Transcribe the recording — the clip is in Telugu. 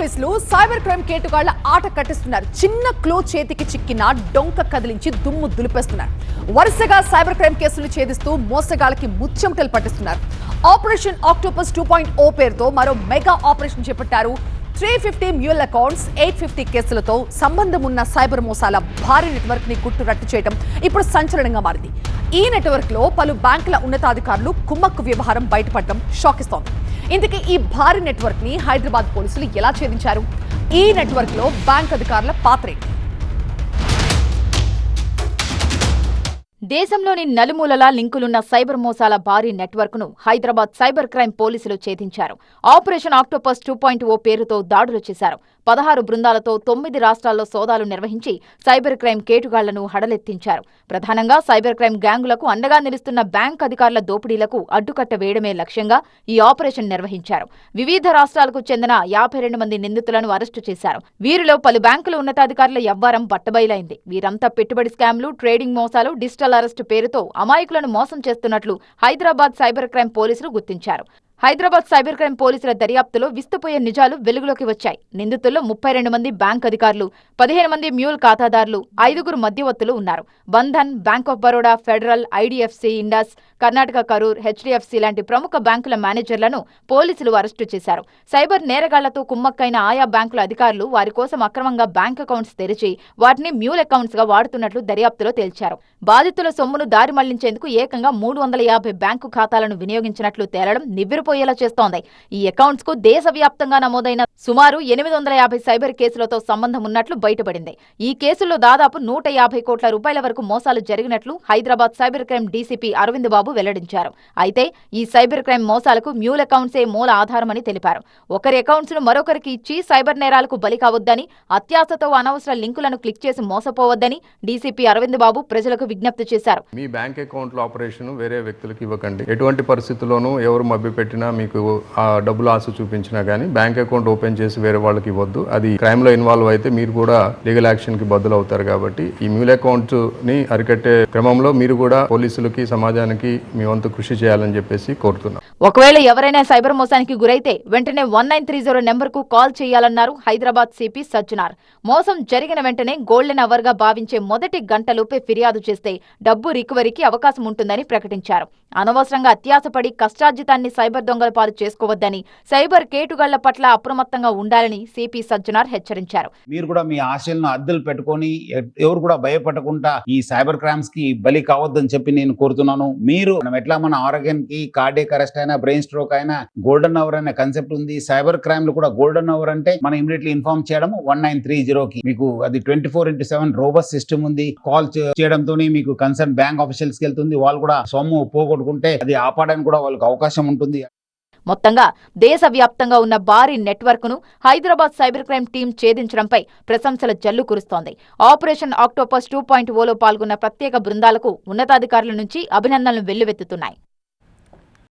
పోలీసులు సైబర్ క్రైమ్ కేటుగాళ్ల ఆట కట్టిస్తున్నారు. చిన్న క్లో చేతికి చిక్కిన డొంక కదిలించి దుమ్ము దులిపేస్తున్నారు. వరుసగా సైబర్ క్రైమ్ కేసులు ఛేదిస్తూ మోసగాళ్లకి ముచ్చెమటలు పట్టిస్తున్నారు. ఆపరేషన్ ఆక్టోపస్ 2.0 పేరుతో మరో మెగా ఆపరేషన్ చేపట్టారు. 350 మ్యూల్ అకౌంట్స్, 850 కేసులతో సంబంధం ఉన్న సైబర్ మోసాల భారీ నెట్వర్క్ ని గుట్టురట్టు చేయడం ఇప్పుడు సంచలనంగా మారింది. ఈ నెట్వర్క్ లో పలు బ్యాంకుల ఉన్నతాధికారులు కుమ్మక్కు వ్యవహారం బయటపడడం షాక్ ఇస్తోంది. ఇందుకే ఈ భారీ నెట్వర్క్ ని హైదరాబాద్ పోలీసులు ఎలా ఛేదించారు? ఈ నెట్వర్క్ లో బ్యాంక్ అధికారుల పాత్ర ఏంటి? దేశంలోని నలుమూలలా లింకులున్న సైబర్ మోసాల భారీ నెట్వర్క్ ను హైదరాబాద్ సైబర్ క్రైమ్ పోలీసులు ఛేదించారు. ఆపరేషన్ ఆక్టోపస్ 2.0 పేరుతో దాడులు చేశారు. 16 బృందాలతో 9 రాష్ట్రాల్లో సోదాలు నిర్వహించి సైబర్ క్రైమ్ కేటుగాళ్లను హడలెత్తించారు. ప్రధానంగా సైబర్ క్రైమ్ గ్యాంగులకు అండగా నిలుస్తున్న బ్యాంక్ అధికారుల దోపిడీలకు అడ్డుకట్ట వేయడమే లక్ష్యంగా ఈ ఆపరేషన్ నిర్వహించారు. వివిధ రాష్ట్రాలకు చెందిన 52 మంది నిందితులను అరెస్టు చేశారు. వీరిలో పలు బ్యాంకుల ఉన్నతాధికారుల యవ్వారం బట్టబయలైంది. వీరంతా పెట్టుబడి స్కామ్లు, ట్రేడింగ్ మోసాలు, డిజిటల్ అరెస్టు పేరుతో అమాయకులను మోసం చేస్తున్నట్లు హైదరాబాద్ సైబర్ క్రైమ్ పోలీసులు గుర్తించారు. హైదరాబాద్ సైబర్ క్రైమ్ పోలీసుల దర్యాప్తులో విస్తుపోయే నిజాలు వెలుగులోకి వచ్చాయి. నిందితుల్లో 32 మంది బ్యాంక్ అధికారులు, 15 మంది మ్యూల్ ఖాతాదారులు, 5గురు మధ్యవర్తులు ఉన్నారు. Bandhan, bank of Baroda, federal, IDFC, Indus, Karnataka Karur, HDFC లాంటి ప్రముఖ బ్యాంకుల మేనేజర్లను పోలీసులు అరెస్టు చేశారు. సైబర్ నేరగాళ్లతో కుమ్మక్కైన ఆయా బ్యాంకుల అధికారులు వారి కోసం అక్రమంగా బ్యాంక్ అకౌంట్స్ తెరిచి వాటిని మ్యూల్ అకౌంట్స్ గా వాడుతున్నట్లు దర్యాప్తులో తేల్చారు. బాధితుల సొమ్మును దారి మళ్లించేందుకు ఏకంగా 350 బ్యాంకు ఖాతాలను వినియోగించినట్లు తేలడం నివ్వెరపోయేలా చేస్తోంది. ఈ అకౌంట్స్ కు దేశవ్యాప్తంగా నమోదైన సుమారు 850 సైబర్ కేసులతో సంబంధం ఉన్నట్లు బయటపడింది. ఈ కేసుల్లో దాదాపు 150 కోట్ల రూపాయల వరకు మోసాలు జరిగినట్లు Hyderabad cyber crime DCP Aravind Babu వెల్లడించారు. అయితే ఈ సైబర్ క్రైమ్ మోసాలకు మ్యూల్ అకౌంట్సే మూల ఆధారమని తెలిపారు. ఒకరి అకౌంట్స్ ను మరొకరికి ఇచ్చి సైబర్ నేరాలకు బలి కావద్దని, అత్యాశతో అనవసర లింకులను క్లిక్ చేసి మోసపోవద్దని డీసీపీ అరవింద్ బాబు ప్రజలకు విజ్ఞప్తి చేశారు. మీ బ్యాంక్ అకౌంట్ లో ఆపరేషన్ వేరే వ్యక్తులకు ఇవ్వకండి. ఎటువంటి పరిస్థితుల్లోనూ ఎవరు మభ్యపెట్టినా, మీకు ఆ డబ్బులు ఆశ చూపించినా గానీ బ్యాంక్ అకౌంట్ ఓపెన్ చేసి వేరే వాళ్ళకి ఇవ్వద్దు. అది క్రైమ్ లో ఇన్వాల్వ్ అయితే మీరు కూడా లీగల్ యాక్షన్ కి బదులు అవుతారు. కాబట్టి ఈ మ్యూల్ అకౌంట్ ని అరికట్టే క్రమంలో మీరు కూడా పోలీసులకి, సమాజానికి మీ వంతు కృషి చేయాలని చెప్పేసి కోరుతున్నాం. ఒకవేళ ఎవరైనా సైబర్ మోసానికి గురైతే వెంటనే 1930 నెంబర్ కు కాల్ చేయాలన్నారు హైదరాబాద్ సిపి సజ్జనార్. మోసం జరిగిన వెంటనే గోల్డెన్ అవర్ గా భావించే మొదటి గంటలోపే ఫిర్యాదు చేస్తే డబ్బు రికవరీకి అవకాశం ఉంటుందని ప్రకటించారు. అనవసరంగా అత్యాశపడి కష్టార్జితాన్ని సైబర్ దొంగల పాలు చేసుకోవద్దని, సైబర్ కేటుగాళ్ల పట్ల అప్రమత్తంగా ఉండాలని సిపి సజ్జనార్ హెచ్చరించారు. మీరు కూడా మీ ఆశలను అద్దెలు పెట్టుకొని ఎవరు కూడా భయపడకుండా ఈ సైబర్ క్రైమ్స్ కి బలి కావద్దని చెప్పి నేను కోరుతున్నాను. మీరు ఎట్లా మన ఆరోగ్యానికి కార్డియక్ అరెస్ట్ అయినా, బ్రెయిన్ స్ట్రోక్ అయినా గోల్డెన్ అవర్ అనే కాన్సెప్ట్ ఉంది. సైబర్ క్రైమ్ లో కూడా గోల్డెన్ అవర్ అంటే మనం ఇమీడియట్లీ ఇన్ఫార్మ్ చేయడం 1930 మీకు అది 24/7 రోబస్ట్ సిస్టమ్ ఉంది. కాల్ చేయడంతో మీకు కన్సర్న్ బ్యాంక్ ఆఫీషియల్స్ కి వెళ్తుంది. వాళ్ళు కూడా సొమ్ము పోగొట్టుకుంటే అది ఆపడానికి కూడా వాళ్ళకి అవకాశం ఉంటుంది. మొత్తంగా దేశవ్యాప్తంగా ఉన్న భారీ నెట్వర్క్ ను హైదరాబాద్ సైబర్ క్రైమ్ టీం ఛేదించడంపై ప్రశంసల జల్లు కురుస్తోంది. ఆపరేషన్ ఆక్టోపస్ 2.0లో పాల్గొన్న ప్రత్యేక బృందాలకు ఉన్నతాధికారుల నుంచి అభినందనలు వెల్లువెత్తుతున్నాయి.